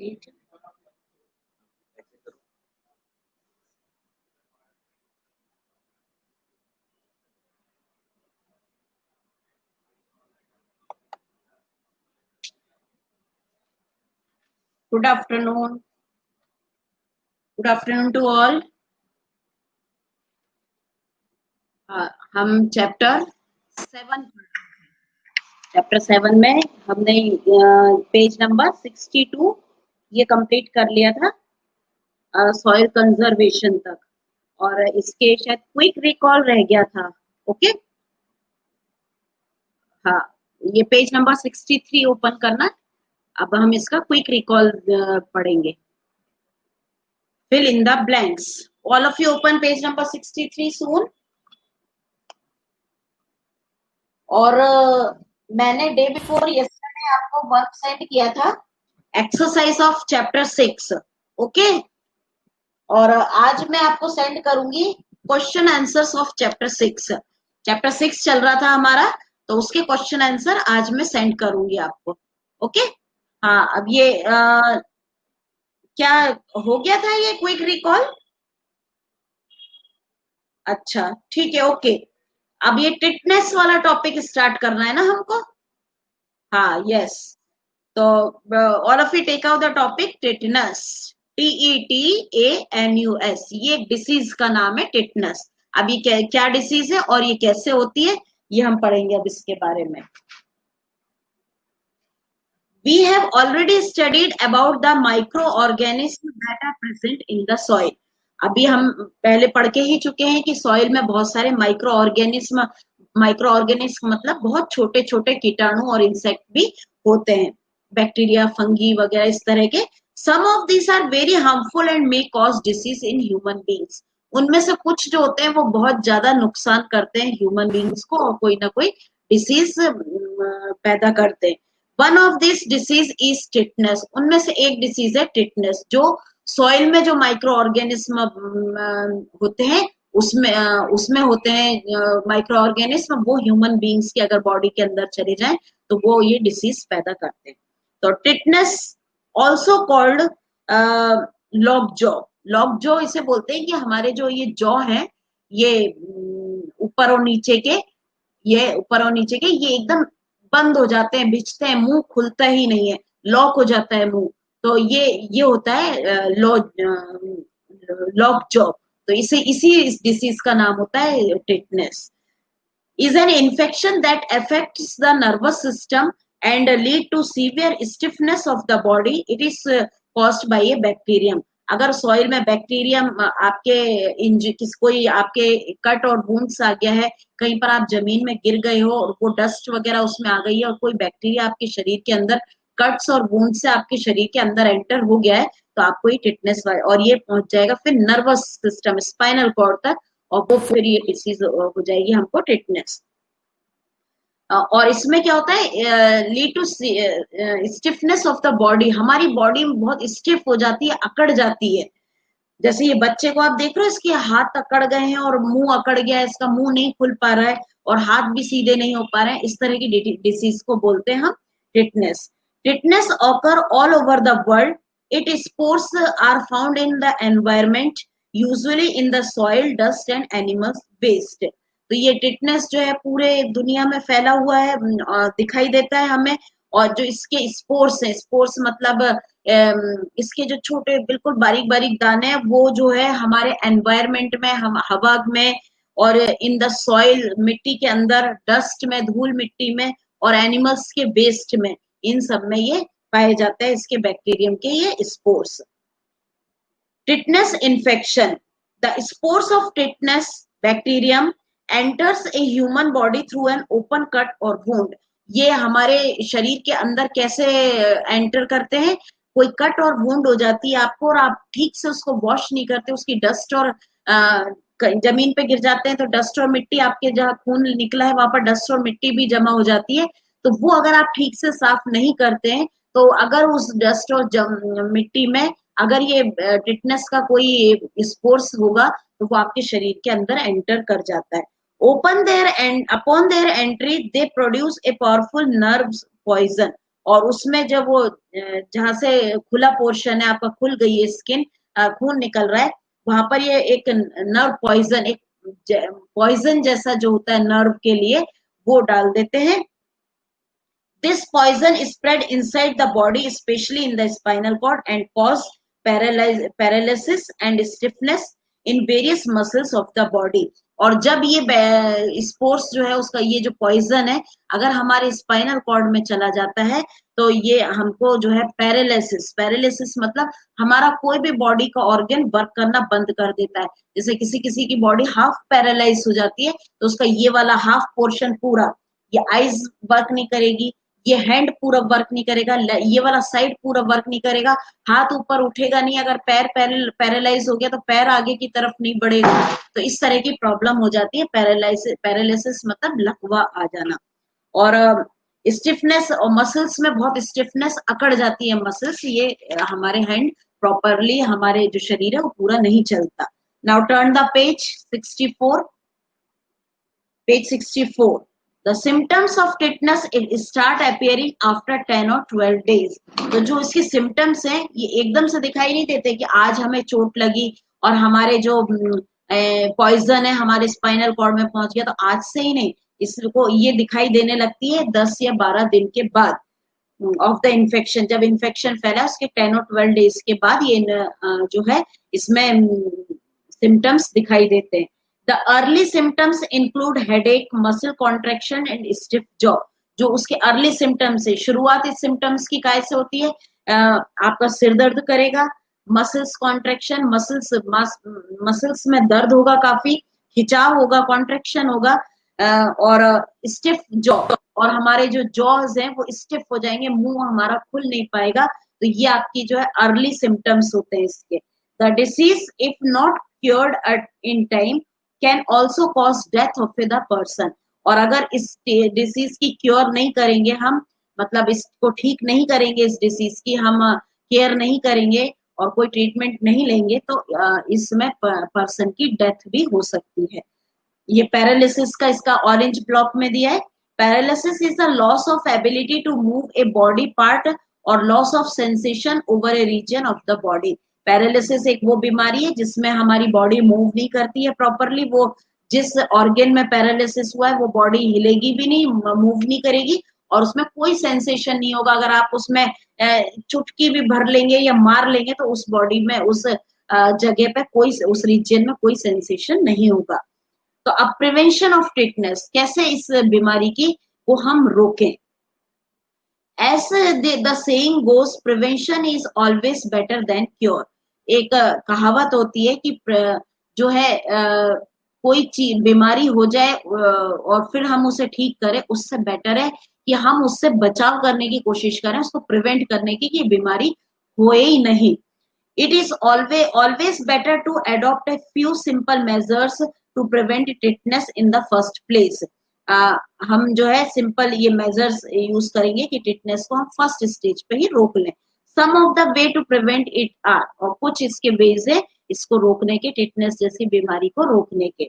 Good afternoon. Good afternoon to all. हम chapter 7 में हमने पेज नंबर 62 ये कंप्लीट कर लिया था सॉइल कंजर्वेशन तक, और इसके शायद क्विक रिकॉल रह गया था। ओके, हाँ, ये पेज नंबर 63 ओपन करना। अब हम इसका क्विक रिकॉल पढ़ेंगे। Fill in the blanks. All of you open page number 63 soon. और मैंने डे बिफोर यस्टरडे आपको वर्क सेंड किया था, एक्सरसाइज ऑफ चैप्टर 6। ओके, और आज मैं आपको सेंड करूंगी question answers of chapter 6। Chapter 6 चल रहा था हमारा, तो उसके क्वेश्चन आंसर आज मैं सेंड करूंगी आपको। ओके, हाँ, अब ये क्या हो गया था ये क्विक रिकॉल? अच्छा, ठीक है, ओके। अब ये टिटनेस वाला टॉपिक स्टार्ट करना है ना हमको? हाँ, यस। तो all of you take out the topic tetanus, TETANUS। ये डिसीज का नाम है टिटनस। अब ये क्या डिसीज है और ये कैसे होती है, ये हम पढ़ेंगे अब इसके बारे में। We have already studied about the microorganisms that are present in the soil. अभी हम पहले पढ़ के ही चुके हैं कि सॉइल में बहुत सारे माइक्रो ऑर्गेनिज्म मतलब बहुत छोटे छोटे कीटाणु और इंसेक्ट भी होते हैं, बैक्टीरिया, फंगी वगैरह इस तरह के। Some of these are very harmful and may cause disease in human beings. उनमें से कुछ जो होते हैं वो बहुत ज्यादा नुकसान करते हैं ह्यूमन बींग्स को, और कोई ना कोई डिसीज पैदा करते हैं। One of this disease is tetanus. उनमें से एक डिसीज है टिटनेस, जो सॉइल में जो माइक्रो ऑर्गेनिज्म होते हैं उसमें होते हैं माइक्रो ऑर्गेनिज्म, वो ह्यूमन बींग्स के अगर बॉडी के अंदर चले जाएं तो वो ये डिसीज पैदा करते हैं। तो tetanus also called lock jaw. Lock jaw इसे बोलते हैं कि हमारे जो ये जॉ है, ये ऊपर और नीचे के ये एकदम बंद हो जाते हैं, भिजते हैं, मुंह खुलता ही नहीं है, लॉक हो जाता है मुंह। तो ये होता है लॉक जॉ। तो इसी इस डिसीज का नाम होता है tetanus. Is an infection that affects the nervous system and lead to severe stiffness of the body. It is caused by a bacterium. अगर सॉइल में बैक्टीरियम कोई आपके कट और वुंड्स आ गया है, कहीं पर आप जमीन में गिर गए हो और वो डस्ट वगैरह उसमें आ गई है, और कोई बैक्टीरिया आपके शरीर के अंदर कट्स और वुंड से आपके शरीर के अंदर एंटर हो गया है, तो आपको ये टिटनेस, और ये पहुंच जाएगा फिर नर्वस सिस्टम, स्पाइनल कॉर्ड तक, और वो फिर ये डिसीज हो जाएगी हमको टिटनेस। और इसमें क्या होता है, lead to stiffness of the body. हमारी बॉडी बहुत स्टिफ हो जाती है, अकड़ जाती है। जैसे ये बच्चे को आप देख रहे हो, इसके हाथ अकड़ गए हैं और मुंह अकड़ गया है, इसका मुंह नहीं खुल पा रहा है और हाथ भी सीधे नहीं हो पा रहे हैं। इस तरह की डिसीज को बोलते हैं हम tetanus. Tetanus occur all over the world. It spores are found in the environment, usually in the soil, dust and animals waste. तो ये टिटनेस जो है पूरे दुनिया में फैला हुआ है, दिखाई देता है हमें। और जो इसके स्पोर्स हैं, स्पोर्स मतलब इसके जो छोटे बिल्कुल बारीक बारीक दाने हैं, वो जो है हमारे एनवायरमेंट में, हम हवा में, और इन द सॉइल, मिट्टी के अंदर, डस्ट में, धूल मिट्टी में, और एनिमल्स के वेस्ट में, इन सब में ये पाए जाते हैं, इसके बैक्टीरियम के ये spores. Tetanus infection. The spores of tetanus bacterium enters a human body through an open cut और वुंड। ये हमारे शरीर के अंदर कैसे एंटर करते हैं? कोई कट और वुंड हो जाती है आपको, और आप ठीक से उसको वॉश नहीं करते, उसकी डस्ट और जमीन पे गिर जाते हैं, तो डस्ट और मिट्टी, आपके जहाँ खून निकला है वहां पर डस्ट और मिट्टी भी जमा हो जाती है। तो वो अगर आप ठीक से साफ नहीं करते हैं, तो अगर उस डस्ट और मिट्टी में अगर ये टिटनेस का कोई स्पोर्स होगा, तो वो आपके शरीर के अंदर एंटर कर जाता है। Upon their entry, they produce a powerful nerve poison. और उसमें जब वो जहां से खुला पोर्शन है आपका, खुल गई है स्किन, खून निकल रहा है, वहां पर ये एक नर्व पॉइजन, एक पॉइजन जैसा जो होता है नर्व के लिए, वो डाल देते हैं. This poison is spread inside the body, especially in the spinal cord, and cause paralysis and stiffness in various muscles of the body. और जब ये स्पोर्स जो है उसका, ये जो पॉइजन है, अगर हमारे स्पाइनल कॉर्ड में चला जाता है तो ये हमको जो है पैरालिसिस मतलब हमारा कोई भी बॉडी का ऑर्गन वर्क करना बंद कर देता है. जैसे किसी किसी की बॉडी हाफ पैरालाइज हो जाती है, तो उसका ये वाला हाफ पोर्शन पूरा, ये आईज वर्क नहीं करेगी, ये हैंड पूरा वर्क नहीं करेगा, ये वाला साइड पूरा वर्क नहीं करेगा, हाथ ऊपर उठेगा नहीं, अगर पैर पैरालाइज हो गया तो पैर आगे की तरफ नहीं बढ़ेगा. तो इस तरह की प्रॉब्लम हो जाती है. पैरालिसिस मतलब लकवा आ जाना. और स्टिफनेस, और मसल्स में बहुत स्टिफनेस, अकड़ जाती है मसल्स, ये हमारे हैंड प्रॉपरली, हमारे जो शरीर है वो पूरा नहीं चलता. Now turn the page 64. Page 64. The symptoms of tetanus start appearing after 10 or 12 days. तो जो इसके सिम्टम्स हैं ये एकदम से दिखाई नहीं देते कि आज हमें चोट लगी और हमारे जो पॉइजन है हमारे स्पाइनल कॉर्ड में पहुंच गया, तो आज से ही नहीं, इसको ये दिखाई देने लगती है 10 या 12 दिन के बाद ऑफ द इन्फेक्शन. जब इन्फेक्शन फैला उसके 10 और 12 डेज के बाद ये जो है इसमें सिम्टम्स दिखाई देते हैं. The early symptoms include headache, muscle contraction and stiff jaw. जो उसके अर्ली सिम्टम्स है, शुरुआत इस सिम्टम्स की काय से होती है, आपका सिर दर्द करेगा, मसल्स कॉन्ट्रेक्शन, मसल्स में दर्द होगा, काफी खिंचाव होगा, कॉन्ट्रेक्शन होगा, और स्टिफ जॉ, और हमारे जो जॉज हैं वो स्टिफ हो जाएंगे, मुंह हमारा खुल नहीं पाएगा. तो ये आपकी जो है अर्ली सिम्टम्स होते हैं इसके. The disease if not cured in time can also cause death of the person. और अगर इस डिसीज की क्योर नहीं करेंगे हम, मतलब इसको ठीक नहीं करेंगे, इस डिसीज की हम केयर नहीं करेंगे और कोई ट्रीटमेंट नहीं लेंगे, तो इसमें पर्सन की डेथ भी हो सकती है. ये पैरालिसिस का इसका ऑरेंज ब्लॉक में दिया है. Paralysis is the loss of ability to move a body part और loss of sensation over a region of the body. Paralysis एक वो बीमारी है जिसमें हमारी बॉडी मूव नहीं करती है प्रॉपरली. वो जिस ऑर्गन में पैरालिसिस हुआ है वो बॉडी हिलेगी भी नहीं, मूव नहीं करेगी, और उसमें कोई सेंसेशन नहीं होगा. अगर आप उसमें चुटकी भी भर लेंगे या मार लेंगे तो उस बॉडी में, उस जगह पे कोई, उस रीजन में कोई सेंसेशन नहीं होगा. तो अब प्रिवेंशन ऑफ टिटनेस, कैसे इस बीमारी की को हम रोकें. As the saying goes, prevention is always better than cure. एक कहावत होती है कि जो है कोई चीज बीमारी हो जाए और फिर हम उसे ठीक करें, उससे बेटर है कि हम उससे बचाव करने की कोशिश करें, उसको प्रिवेंट करने की, कि बीमारी होए ही नहीं. It is always better to adopt a few simple measures to prevent tetanus in the first place. हम जो है सिंपल ये मेजर्स यूज करेंगे कि टिटनेस को हम फर्स्ट स्टेज पे ही रोक लें. Some of the way to prevent it are, और कुछ इसके वेज है इसको रोकने के, टिटनेस जैसी बीमारी को रोकने के.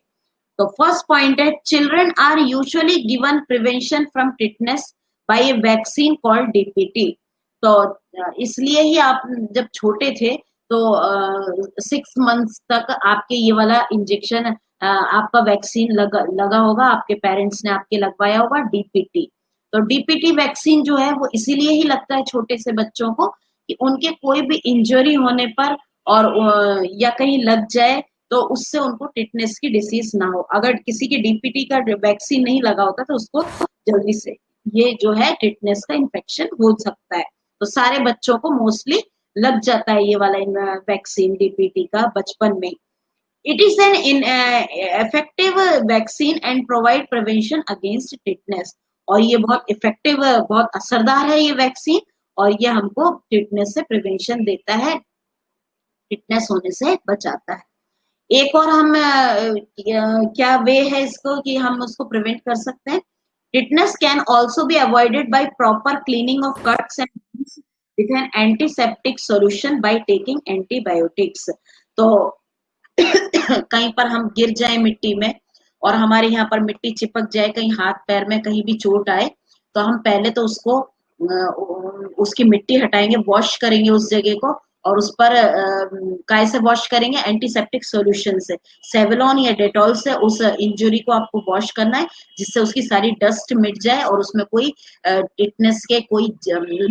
तो फर्स्ट पॉइंट है, children are usually given prevention from tetanus by a vaccine called DPT. तो इसलिए ही आप जब छोटे थे तो 6 मंथ्स तक आपके ये वाला इंजेक्शन, आपका वैक्सीन लगा होगा, आपके पेरेंट्स ने आपके लगवाया होगा डीपीटी. तो डीपीटी वैक्सीन जो है वो इसीलिए ही लगता है छोटे से बच्चों को कि उनके कोई भी इंजरी होने पर और या कहीं लग जाए तो उससे उनको टिटनेस की डिसीज ना हो. अगर किसी की डीपीटी का वैक्सीन नहीं लगा होता तो उसको जल्दी से ये जो है टिटनेस का इन्फेक्शन हो सकता है. तो सारे बच्चों को मोस्टली लग जाता है ये वाला वैक्सीन डीपीटी का बचपन में. It is an effective vaccine and provide prevention against tetanus. और ये बहुत इफेक्टिव, बहुत असरदार है ये वैक्सीन, और ये हमको टिटनेस से प्रिवेंशन देता है, टिटनेस होने से बचाता है. एक और हम क्या वे है इसको कि हम उसको प्रिवेंट कर सकते हैं. Tetanus can also be avoided by proper cleaning of cuts and with an antiseptic solution by taking antibiotics. तो कहीं पर हम गिर जाए मिट्टी में और हमारे यहाँ पर मिट्टी चिपक जाए, कहीं हाथ पैर में कहीं भी चोट आए, तो हम पहले तो उसको उसकी मिट्टी हटाएंगे, वॉश करेंगे उस जगह को, और उस पर काय से वॉश करेंगे, एंटीसेप्टिक सॉल्यूशन से, सेवलॉन या डेटॉल से उस इंजरी को आपको वॉश करना है, जिससे उसकी सारी डस्ट मिट जाए और उसमें कोई टिटनेस के कोई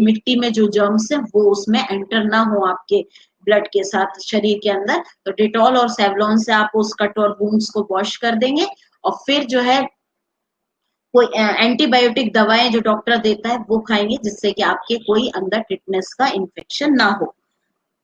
मिट्टी में जो जर्म्स है वो उसमें एंटर ना हो आपके ब्लड के साथ शरीर के अंदर। तो डेटॉल और सेवलॉन से आप उस कट और वुंड्स को वॉश कर देंगे, और फिर जो है कोई एंटीबायोटिक दवाएं जो डॉक्टर देता है वो खाएंगे, जिससे कि आपके कोई अंदर टिटनेस का इन्फेक्शन ना हो।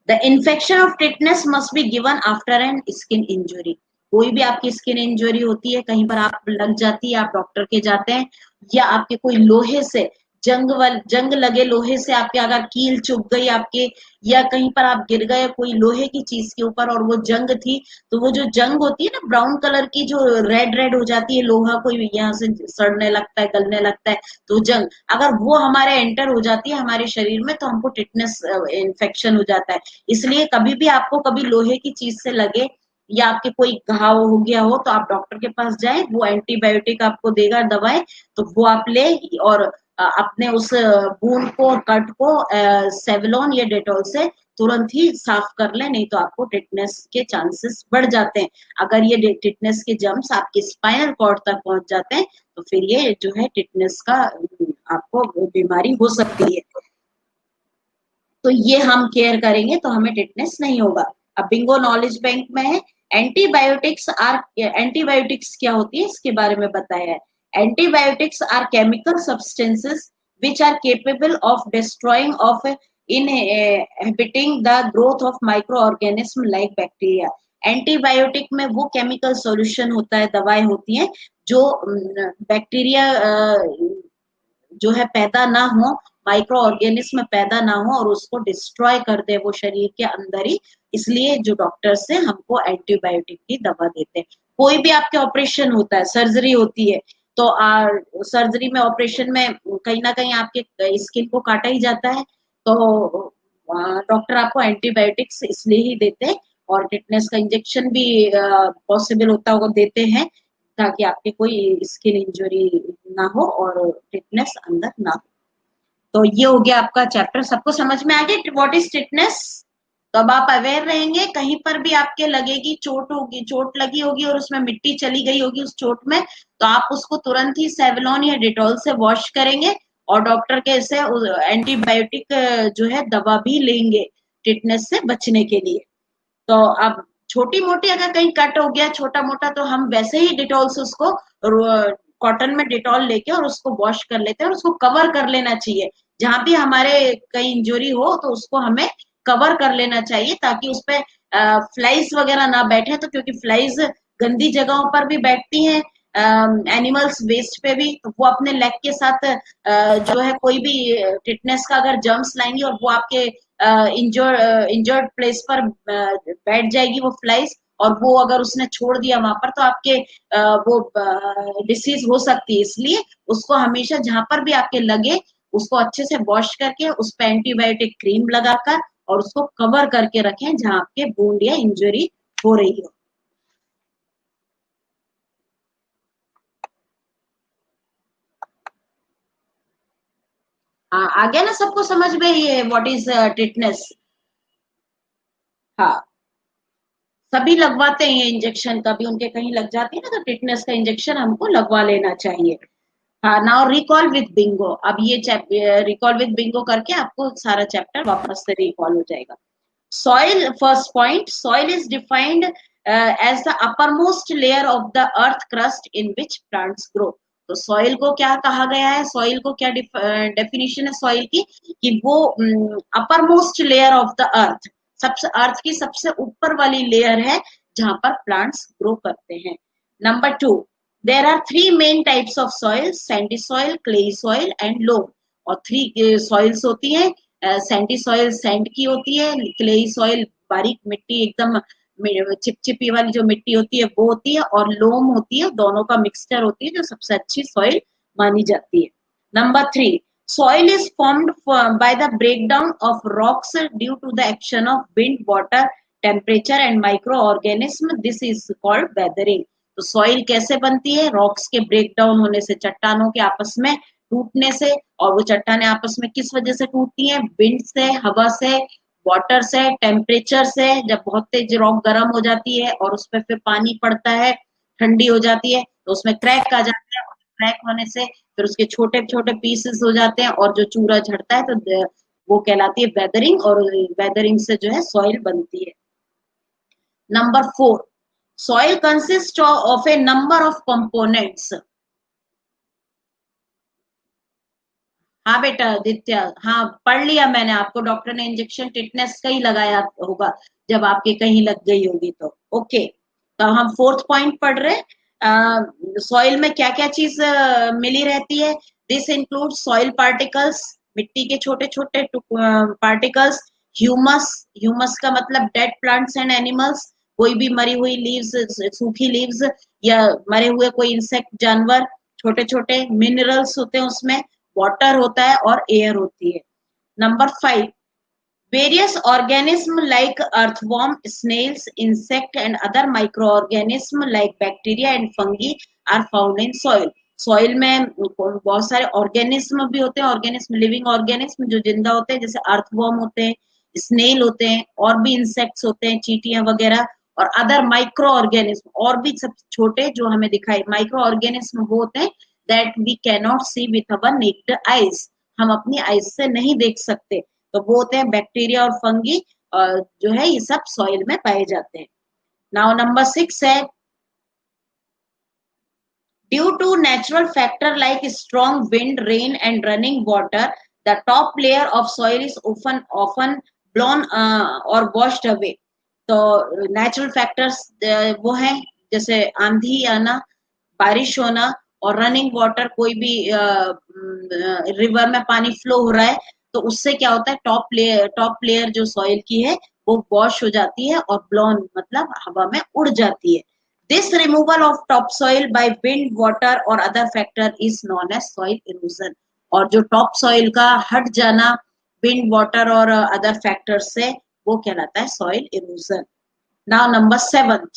The infection of tetanus must be given after an skin injury. कोई भी आपकी स्किन इंजुरी होती है, कहीं पर आप लग जाती है, आप डॉक्टर के जाते हैं, या आपके कोई लोहे से जंग लगे लोहे से आपके अगर कील चुभ गई आपके, या कहीं पर आप गिर गए कोई लोहे की चीज के ऊपर और वो जंग थी, तो वो जो जंग होती है ना ब्राउन कलर की, जो रेड रेड हो जाती है, लोहा कोई यहाँ से सड़ने लगता है, गलने लगता है, तो जंग अगर वो हमारे एंटर हो जाती है हमारे शरीर में, तो हमको टिटनेस इन्फेक्शन हो जाता है। इसलिए कभी भी आपको कभी लोहे की चीज से लगे या आपके कोई घाव हो गया हो, तो आप डॉक्टर के पास जाएं, वो एंटीबायोटिक आपको देगा दवाएं, तो वो आप ले, और अपने उस वुंड को, कट को सेवलॉन या डेटॉल से तुरंत ही साफ कर ले, नहीं तो आपको टिटनेस के चांसेस बढ़ जाते हैं। अगर ये टिटनेस के जर्म्स आपके स्पाइनल कॉर्ड तक पहुंच जाते हैं, तो फिर ये जो है टिटनेस का आपको बीमारी हो सकती है। तो ये हम केयर करेंगे तो हमें टिटनेस नहीं होगा। अब बिंगो नॉलेज बैंक में है, एंटीबायोटिक्स क्या होती है इसके बारे में बताया है। Antibiotics are chemical substances which are capable of destroying of inhibiting the growth of microorganism like bacteria। Antibiotic में वो केमिकल सॉल्यूशन होता है, दवाएं होती हैं जो बैक्टीरिया जो है पैदा ना हो, माइक्रो ऑर्गेनिज्म पैदा ना हो और उसको डिस्ट्रॉय कर दे वो शरीर के अंदर ही। इसलिए जो डॉक्टर से हमको एंटीबायोटिक की दवा देते हैं। कोई भी आपके ऑपरेशन होता है, सर्जरी होती है, तो सर्जरी में, ऑपरेशन में कहीं ना कहीं आपके स्किन को काटा ही जाता है, तो डॉक्टर आपको एंटीबायोटिक्स इसलिए ही देते हैं, और टिटनेस का इंजेक्शन भी पॉसिबल होता होगा देते हैं, ताकि आपके कोई स्किन इंजरी ना हो और टिटनेस अंदर ना हो। तो ये हो गया आपका चैप्टर, सबको समझ में आ गया व्हाट इज टिटनेस। तो अब आप अवेयर रहेंगे, कहीं पर भी आपके लगेगी, चोट होगी, चोट लगी होगी और उसमें मिट्टी चली गई होगी उस चोट में, तो आप उसको तुरंत ही सेवलॉन या डेटॉल से वॉश करेंगे, और डॉक्टर के से एंटीबायोटिक जो है दवा भी लेंगे टिटनेस से बचने के लिए। तो अब छोटी मोटी अगर कहीं कट हो गया छोटा मोटा, तो हम वैसे ही डिटॉल से उसको कॉटन में डिटॉल लेके और उसको वॉश कर लेते हैं, और उसको कवर कर लेना चाहिए। जहां भी हमारे कहीं इंजरी हो तो उसको हमें कवर कर लेना चाहिए, ताकि उस पे फ्लाइज वगैरह ना बैठे, तो क्योंकि फ्लाइज गंदी जगहों पर भी बैठती हैं, एनिमल्स वेस्ट पे भी, तो वो अपने लेग के साथ जो है कोई भी टिटनेस का अगर जर्म्स लाएंगी और वो आपके इंजर्ड प्लेस पर बैठ जाएगी वो फ्लाइज, और वो अगर उसने छोड़ दिया वहां पर, तो आपके वो डिसीज हो सकती है। इसलिए उसको हमेशा जहां पर भी आपके लगे उसको अच्छे से वॉश करके उस पर एंटीबायोटिक क्रीम लगाकर और उसको कवर करके रखें जहां आपके वुंड या इंजरी हो रही हो। आ गया ना सबको समझ में ये व्हाट इज टिटनेस। हाँ, सभी लगवाते हैं ये इंजेक्शन, कभी उनके कहीं लग जाती है ना, तो टिटनेस का इंजेक्शन हमको लगवा लेना चाहिए। हाँ, नाउ रिकॉल विद बिंगो। अब ये रिकॉल विद बिंगो करके आपको सारा चैप्टर वापस से रिकॉल हो जाएगा। Soil, first point, soil is defined as the uppermost layer of the earth crust in which plants grow। तो soil को क्या कहा गया है, soil को क्या definition है soil की, कि वो uppermost layer of the earth, सबसे अर्थ की सबसे ऊपर वाली लेयर है जहां पर प्लांट्स ग्रो करते हैं। Number 2, there are 3 main types of soil, sandy soil, clayey soil and loam. और 3 सॉइल्स होती हैं, सैंडी सॉइल सैंड की होती है, क्लेई सॉइल बारीक मिट्टी एकदम चिपचिपी वाली जो मिट्टी होती है वो होती है, और लोम होती है, दोनों का मिक्सचर होती है जो सबसे अच्छी सॉइल मानी जाती है। Number 3, soil is formed by the breakdown of rocks due to the action of wind, water, temperature and microorganism। This is called weathering। तो सॉइल कैसे बनती है, रॉक्स के ब्रेकडाउन होने से, चट्टानों के आपस में टूटने से, और वो चट्टाने आपस में किस वजह से टूटती हैं? विंड से, हवा से, वाटर से, टेम्परेचर से। जब बहुत तेज रॉक गर्म हो जाती है और उस पर फिर पानी पड़ता है, ठंडी हो जाती है, तो उसमें क्रैक आ जाते हैं, और क्रैक होने से फिर उसके छोटे छोटे पीसेस हो जाते हैं, और जो चूरा झड़ता है तो वो कहलाती है वेदरिंग, और वेदरिंग से जो है सॉइल बनती है। Number 4, soil consist of A number of components. हाँ बेटा आदित्य, हाँ पढ़ लिया मैंने, आपको डॉक्टर ने इंजेक्शन टिटनेस का ही लगाया होगा जब आपके कहीं लग गई होगी तो। ओके, तो हम फोर्थ पॉइंट पढ़ रहे हैं। सॉइल में क्या क्या चीज मिली रहती है? दिस इंक्लूड सॉइल पार्टिकल्स, मिट्टी के छोटे छोटे पार्टिकल्स, ह्यूमस, ह्यूमस का मतलब डेड प्लांट्स एंड एनिमल्स, कोई भी मरी हुई लीव्स, सूखी लीव्स, या मरे हुए कोई इंसेक्ट, जानवर, छोटे छोटे मिनरल्स होते हैं उसमें, वाटर होता है और एयर होती है। Number 5, various organisms like earthworm, snails, insect and other microorganisms like bacteria and fungi are found in soil. Soil में बहुत सारे ऑर्गेनिज्म भी होते हैं, ऑर्गेनिज्म, लिविंग ऑर्गेनिज्म जो जिंदा होते हैं, जैसे अर्थवॉर्म होते हैं, स्नेल होते हैं, और भी इंसेक्ट्स होते हैं, चींटियां वगैरह, और अदर माइक्रो ऑर्गेनिज्म, और भी सब छोटे जो हमें दिखाई, माइक्रो ऑर्गेनिज्म वो होते हैं that we can not see with our naked eyes, हम अपनी आईज से नहीं देख सकते, तो वो होते हैं बैक्टीरिया और फंगी, जो है ये सब सॉइल में पाए जाते हैं। नाउ नंबर 6 है, due to natural factor like strong wind, rain and running water, the top layer of soil is often blown और वॉश्ड अवे। तो नेचुरल फैक्टर्स वो हैं, जैसे आंधी आना, बारिश होना, और रनिंग वाटर, कोई भी रिवर में पानी फ्लो हो रहा है तो उससे क्या होता है, टॉप लेयर जो सॉइल की है वो वॉश हो जाती है और ब्लोन मतलब हवा में उड़ जाती है। This removal of top soil by wind, water और other factor is known as soil erosion. और जो टॉप सॉइल का हट जाना विंड, वाटर और अदर फैक्टर से, वो कहलाता है soil erosion. Now number 7,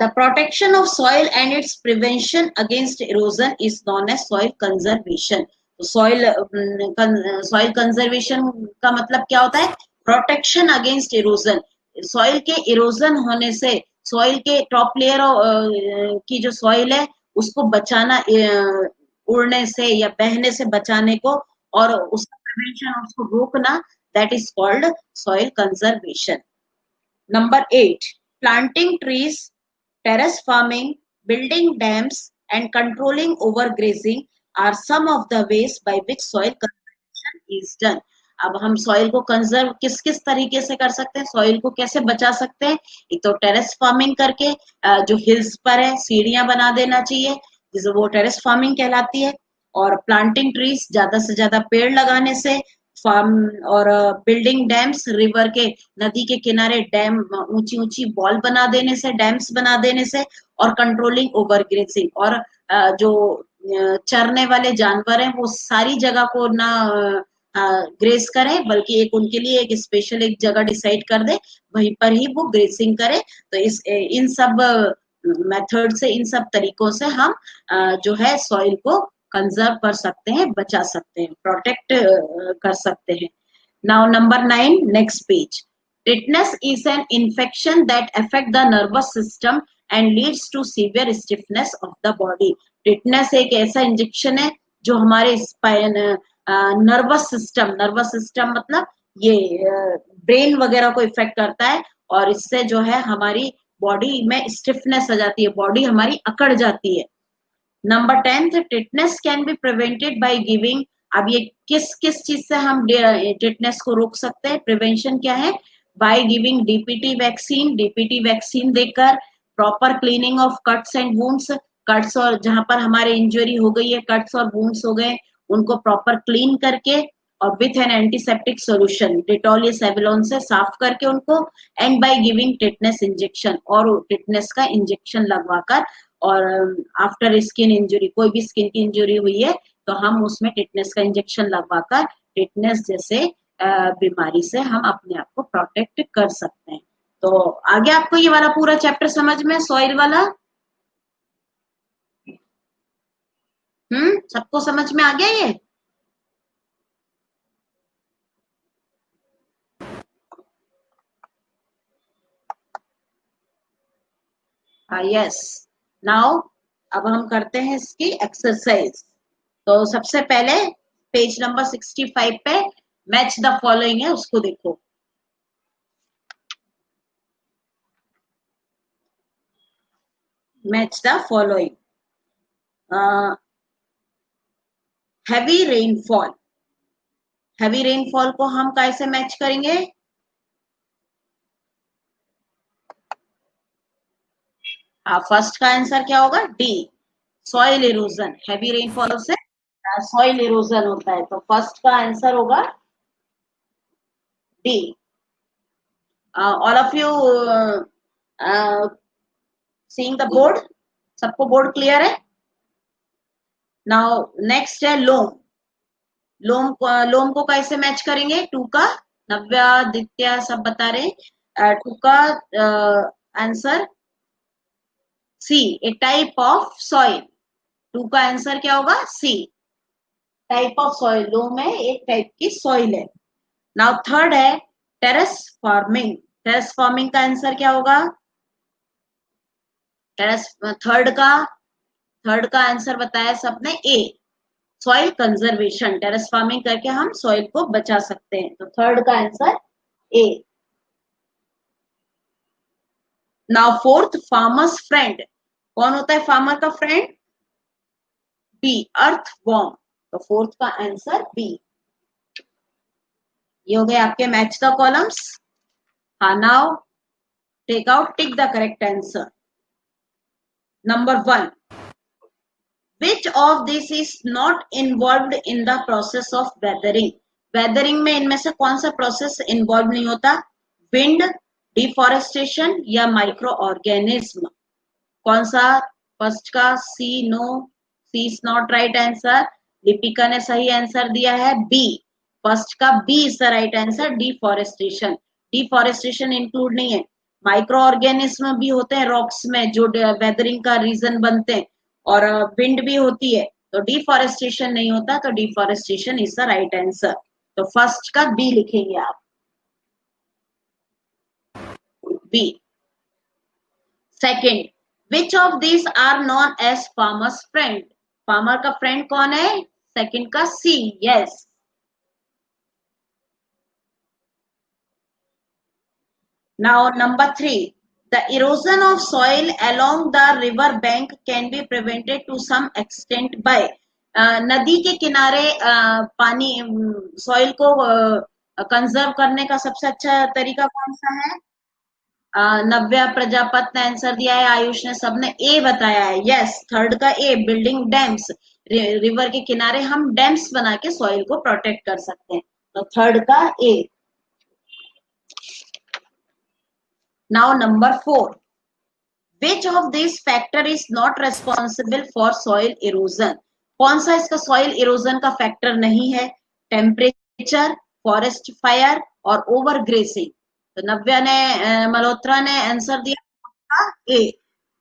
the protection of soil and its prevention against erosion is known as soil conservation. तो soil conservation का मतलब क्या होता है? प्रोटेक्शन अगेंस्ट इरोजन, सॉइल के इरोजन होने से, सॉइल के टॉप लेयर की जो सॉइल है उसको बचाना, उड़ने से या बहने से बचाने को, और उसका प्रिवेंशन, उसको रोकना, that is called soil conservation. Number 8, planting trees, terrace farming, building dams and controlling overgrazing are some of the ways by which soil conservation is done. अब हम सॉइल को कंजर्व किस किस तरीके से कर सकते हैं, सॉइल को कैसे बचा सकते हैं? एक तो टेरेस फार्मिंग करके, जो हिल्स पर है सीढ़ियां बना देना चाहिए, जिसे वो टेरेस फार्मिंग कहलाती है। और प्लांटिंग ट्रीज, ज्यादा से ज्यादा पेड़ लगाने से, फार्म, और बिल्डिंग डैम्स, रिवर के, नदी के किनारे डैम, ऊंची ऊंची वॉल बना देने से, डैम्स बना देने से, और कंट्रोलिंग ओवर ग्रेजिंग, और जो चरने वाले जानवर हैं वो सारी जगह को ना ग्रेस करें, बल्कि एक उनके लिए एक स्पेशल एक जगह डिसाइड कर दे, वहीं पर ही वो ग्रेसिंग करे। तो इन सब मेथड से, इन सब तरीकों से हम जो है सॉइल को कंजर्व कर सकते हैं, बचा सकते हैं, प्रोटेक्ट कर सकते हैं। Now number 9, next page. Tetanus is an infection that affect the nervous system and leads to severe stiffness of the body. Tetanus एक ऐसा इंजेक्शन है जो हमारे नर्वस सिस्टम मतलब ये ब्रेन वगैरह को इफेक्ट करता है, और इससे जो है हमारी बॉडी में स्टिफनेस आ जाती है, बॉडी हमारी अकड़ जाती है। Number 10, tetanus can be prevented by giving. अब ये किस किस चीज से हम टिटनेस को रोक सकते हैं? प्रिवेंशन क्या है? By giving DPT vaccine, DPT vaccine देकर, proper cleaning of cuts and wounds, cuts और जहां पर हमारे इंजरी हो गई है, कट्स और वुंड्स हो गए, उनको प्रॉपर क्लीन करके, और with an antiseptic solution, Dettol या सेवलॉन से साफ करके उनको, and by giving tetanus injection, और टिटनेस का इंजेक्शन लगवाकर, और आफ्टर स्किन इंजरी, कोई भी स्किन की इंजरी हुई है तो हम उसमें टिटनेस का इंजेक्शन लगवाकर टिटनेस जैसे बीमारी से हम अपने आप को प्रोटेक्ट कर सकते हैं। तो आगे आपको ये वाला पूरा चैप्टर समझ में, सॉइल वाला? सबको समझ में आ गया ये? यस। नाउ अब हम करते हैं इसकी एक्सरसाइज। तो सबसे पहले पेज नंबर 65 पे मैच द फॉलोइंग है, उसको देखो। Match the following. Heavy rainfall. Heavy rainfall को हम कैसे मैच करेंगे? फर्स्ट का आंसर क्या होगा? D, soil erosion. Heavy rainfall से सॉइल इरोजन होता है, तो फर्स्ट का आंसर होगा D. All of you seeing the board? सबको बोर्ड क्लियर है? नाउ नेक्स्ट है लोम। लोम को कैसे मैच करेंगे? टू का, नव्या दित्या सब बता रहे। टू का answer C, a type of soil. Two का आंसर क्या होगा? C, type of soil. Loam है, एक टाइप की सॉइल है। नाउ थर्ड है टेरेस फार्मिंग। टेरेस फार्मिंग का आंसर क्या होगा? टेरेस थर्ड का आंसर बताया सबने A, soil conservation. Terrace farming करके हम सॉइल को बचा सकते हैं, तो थर्ड का answer A. Now fourth, farmers friend. कौन होता है फार्मर का फ्रेंड? B, earthworm. तो फोर्थ का आंसर बी। ये हो गए आपके मैच द कॉलम्स। हाँ, now take out, tick the correct answer. Number 1, which of this is not involved in the process of weathering? Weathering में इनमें से कौन सा प्रोसेस इन्वॉल्व नहीं होता? विंड, डिफॉरेस्टेशन या माइक्रो ऑर्गेनिज्म? कौन सा? फर्स्ट का C, no, C is not right answer. Deepika ने सही आंसर दिया है बी, फर्स्ट का B is the right answer, deforestation. Deforestation include नहीं है। माइक्रो ऑर्गेनिज्म भी होते हैं रॉक्स में जो वेदरिंग का रीजन बनते हैं, और विंड भी होती है, तो डिफॉरेस्टेशन नहीं होता, तो deforestation is the right answer. तो फर्स्ट का बी लिखेंगे आप, B. Second, which of this are known as farmers friend? Farmer का फ्रेंड कौन है? सेकंड का C, yes. Now number 3, the erosion of soil along the river bank can be prevented to some extent by। नदी के किनारे पानी, soil को conserve करने का सबसे अच्छा तरीका कौन सा है? नव्या, प्रजापत ने आंसर दिया है, आयुष ने, सबने ए बताया है। यस, थर्ड का ए, बिल्डिंग डैम्स। रिवर के किनारे हम डैम्स बना के सॉइल को प्रोटेक्ट कर सकते हैं, तो थर्ड का A. Now number 4, which of these factor is not responsible for soil erosion? कौन सा इसका सॉइल इरोजन का फैक्टर नहीं है? टेम्परेचर, फॉरेस्ट फायर और ओवर ग्रेसिंग। तो नव्या ने, मल्होत्रा ने आंसर दिया ए।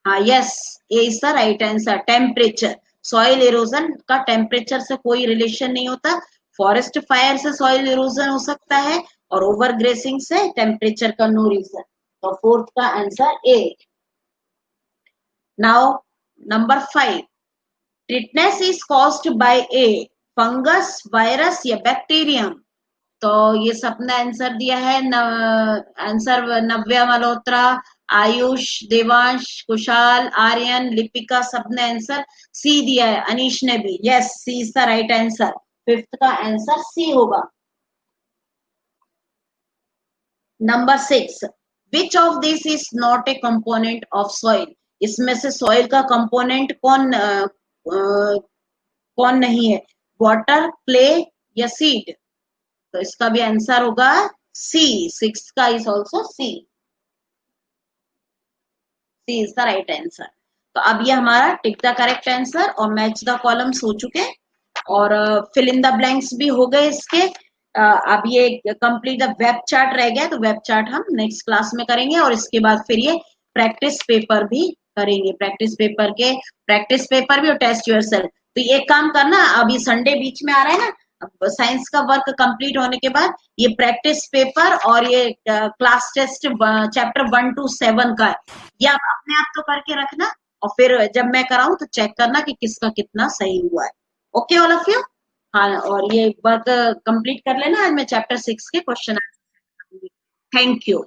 हाँ, yes, A is the right answer, temperature. Soil erosion का टेम्परेचर से कोई रिलेशन नहीं होता। फॉरेस्ट फायर से सॉइल इरोजन हो सकता है, और ओवर ग्रेसिंग से टेम्परेचर का नो रीजन। तो फोर्थ का answer A. Now, number 5, tetanus is caused by A, fungus, virus या बैक्टीरियम? तो ये सबने आंसर दिया है, आंसर नव्या, मल्होत्रा, आयुष, देवांश, कुशाल, आर्यन, लिपिका, सबने आंसर सी दिया है, अनीश ने भी। Yes, C is the right answer, fifth का आंसर सी होगा। Number 6, which of this is not a component of soil? इसमें से सॉइल का कंपोनेंट कौन नहीं है? वाटर, क्ले या सीड? तो इसका भी आंसर होगा सी, सिक्स का is also C, C is the right answer. तो अब ये हमारा टिक द करेक्ट आंसर और मैच द कॉलम्स हो चुके, और फिल इन द ब्लैंक्स भी हो गए इसके। अब ये कंप्लीट द वेब चार्ट रह गया, तो वेब चार्ट हम नेक्स्ट क्लास में करेंगे, और इसके बाद फिर ये प्रैक्टिस पेपर भी करेंगे। प्रैक्टिस पेपर भी और टेस्ट योरसेल्फ। तो एक काम करना, अभी संडे बीच में आ रहा है ना, साइंस का वर्क कंप्लीट होने के बाद ये प्रैक्टिस पेपर और ये क्लास टेस्ट चैप्टर 1 to 7 का है, ये आप अपने आप तो करके रखना, और फिर जब मैं कराऊं तो चेक करना कि किसका कितना सही हुआ है। Okay all of you. हाँ, और ये वर्क कंप्लीट कर लेना, आज मैं चैप्टर 6 के क्वेश्चन। Thank you.